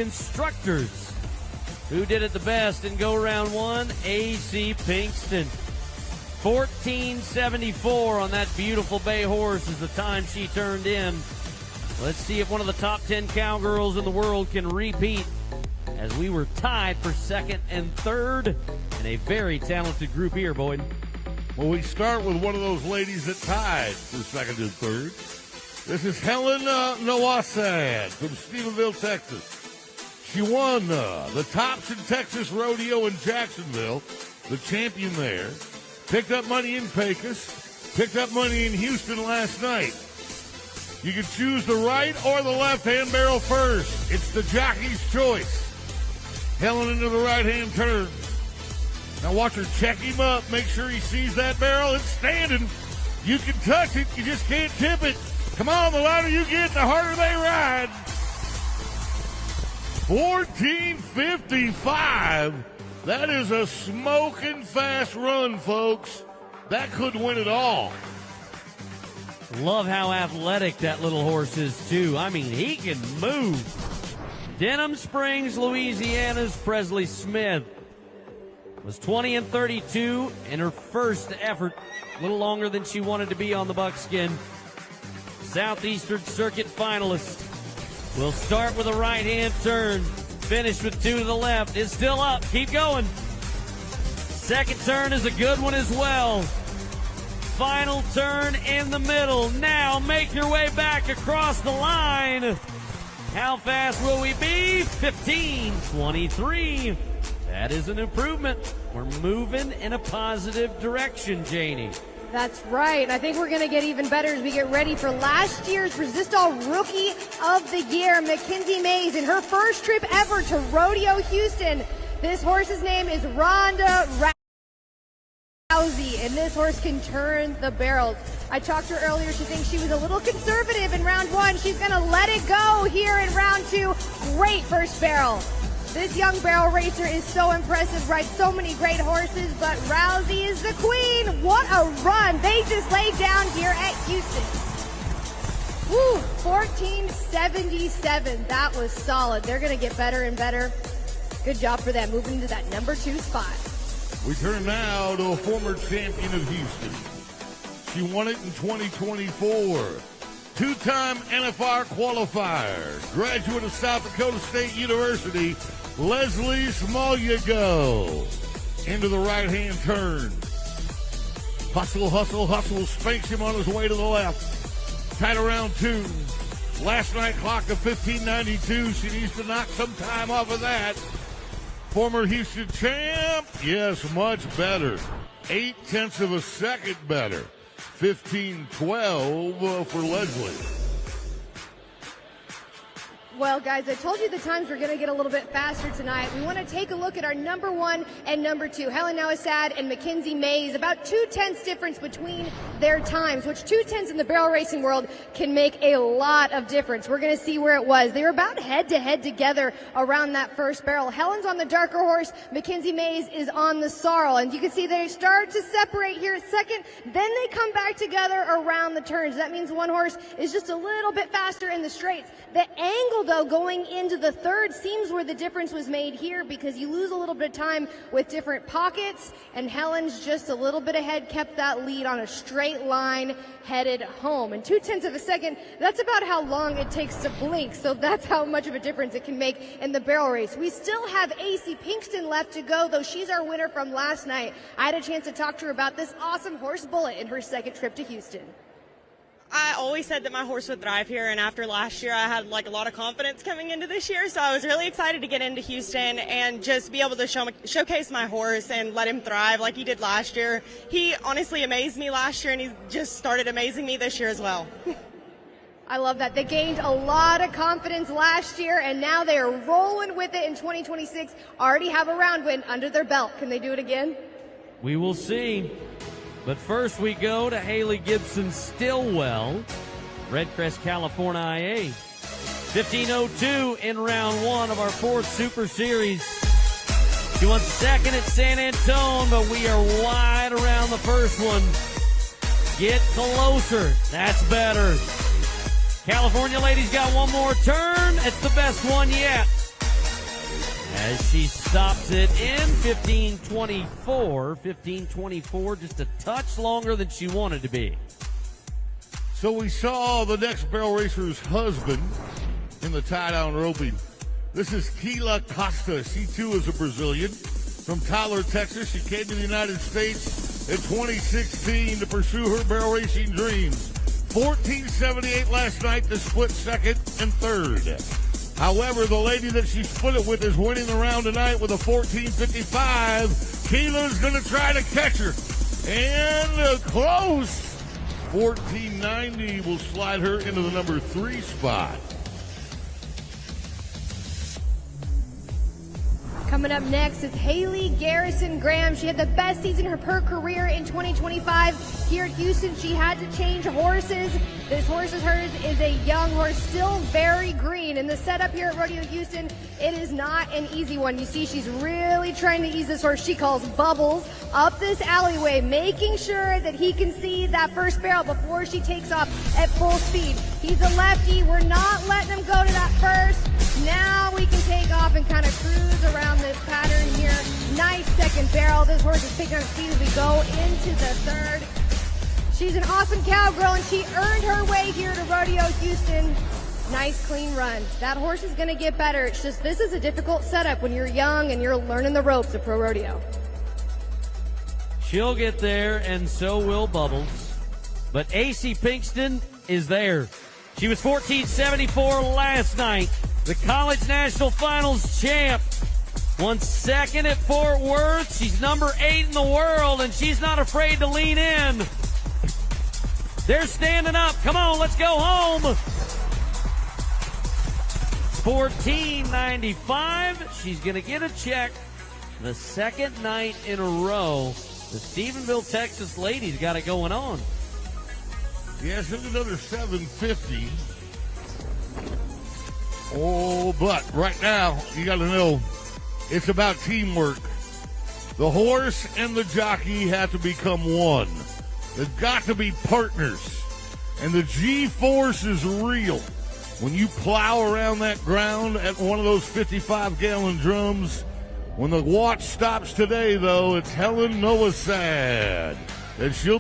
Instructors. Who did it the best in go round one? AC Pinkston. 14.74 on that beautiful bay horse is the time she turned in. Let's see if one of the top 10 cowgirls in the world can repeat, as we were tied for second and third in a very talented group here, Boyd. Well, we start with one of those ladies that tied for second and third. This is Helen Nawasad from Stephenville, Texas. She won the Tops in Texas Rodeo in Jacksonville, the champion there. Picked up money in Pecos, picked up money in Houston last night. You can choose the right or the left-hand barrel first. It's the jockey's choice. Helen into the right-hand turn. Now watch her check him up. Make sure he sees that barrel. It's standing. You can touch it. You just can't tip it. Come on, the louder you get, the harder they ride. 14.55. That is a smoking fast run, folks. That could win it all. Love how athletic that little horse is, too. I mean, he can move. Denham Springs, Louisiana's Presley Smith was 20-32 in her first effort. A little longer than she wanted to be on the buckskin. Southeastern Circuit finalist. We'll start with a right-hand turn. Finish with two to the left. It's still up. Keep going. Second turn is a good one as well. Final turn in the middle. Now make your way back across the line. How fast will we be? 15.23. That is an improvement. We're moving in a positive direction, Janie. That's right. I think we're going to get even better as we get ready for last year's Resistol Rookie of the Year, Mackenzie Mazize, in her first trip ever to Rodeo Houston. This horse's name is Ronda Rousey, and this horse can turn the barrels. I talked to her earlier. She thinks she was a little conservative in round one. She's going to let it go here in round two. Great first barrel. This young barrel racer is so impressive, rides so many great horses, but Rousey is the queen. What a run they just laid down here at Houston. Woo, 14.77. That was solid. They're going to get better and better. Good job for them, moving into that number 2 spot. We turn now to a former champion of Houston. She won it in 2024. Two-time NFR qualifier, graduate of South Dakota State University, Leslie Smalygo. Into the right-hand turn. Hustle, hustle, hustle, spanks him on his way to the left. Tied around two. Last night clocked a 15.92. She needs to knock some time off of that. Former Houston champ, yes, much better. 0.8 of a second better. 15.12 for Leslie. Well, guys, I told you the times were going to get a little bit faster tonight. We want to take a look at our number 1 and number 2, Helen Nawasad and Mackenzie Mazize. About 0.2 difference between their times, which 0.2 in the barrel racing world can make a lot of difference. We're going to see where it was. They were about head-to-head together around that first barrel. Helen's on the darker horse. Mackenzie Mazize is on the sorrel. And you can see they start to separate here at second. Then they come back together around the turns. That means one horse is just a little bit faster in the straights. The angle, though, going into the third seems where the difference was made here, because you lose a little bit of time with different pockets, and Helen's just a little bit ahead, kept that lead on a straight line headed home. And 0.2 of a second, that's about how long it takes to blink, so that's how much of a difference it can make in the barrel race. We still have AC Pinkston left to go, though she's our winner from last night. I had a chance to talk to her about this awesome horse Bullet in her second trip to Houston. I always said that my horse would thrive here, and after last year I had a lot of confidence coming into this year, so I was really excited to get into Houston and just be able to showcase my horse and let him thrive like he did last year. He honestly amazed me last year, and he's just started amazing me this year as well. I love that. They gained a lot of confidence last year, and now they are rolling with it in 2026. Already have a round win under their belt. Can they do it again? We will see. But first we go to Haley Gibson Stillwell, Redcrest, California IA. 15:02 in round one of our fourth Super Series. She won second at San Antone, but we are wide around the first one. Get closer. That's better. California ladies got one more turn. It's the best one yet. as she stops it in 15:24. 15:24, just a touch longer than she wanted to be. So we saw the next barrel racer's husband in the tie-down roping. This is Keyla Costa. She, too, is a Brazilian from Tyler, Texas. She came to the United States in 2016 to pursue her barrel racing dreams. 14:78 last night to split second and third. However, the lady that she split it with is winning the round tonight with a 14:55. Keyla's going to try to catch her. And close. 14:90 will slide her into the number 3 spot. Coming up next is Haley Garrison Graham. She had the best season of her career in 2025. Here at Houston, she had to change horses. This horse of hers is a young horse, still very green. And the setup here at Rodeo Houston, it is not an easy one. You see, she's really trying to ease this horse she calls Bubbles up this alleyway, making sure that he can see that first barrel before she takes off at full speed. He's a lefty. We're not letting him go to that first. Now we can take off and kind of cruise around this pattern here. Nice second barrel. This horse is picking up speed as we go into the third. She's an awesome cowgirl, and she earned her way here to Rodeo Houston. Nice, clean run. That horse is going to get better. It's just this is a difficult setup when you're young and you're learning the ropes of pro rodeo. She'll get there, and so will Bubbles. But AC Pinkston is there. She was 14:74 last night. The College National Finals champ. Won second at Fort Worth. She's number 8 in the world, and she's not afraid to lean in. They're standing up. Come on, let's go home. 14:95. She's going to get a check the second night in a row. The Stephenville, Texas ladies got it going on. Yes, there's another 750. Oh, but right now, you got to know, it's about teamwork. The horse and the jockey have to become one. They've got to be partners. And the G-force is real. When you plow around that ground at one of those 55-gallon drums, when the watch stops today, though, it's Helen Noasad. And she'll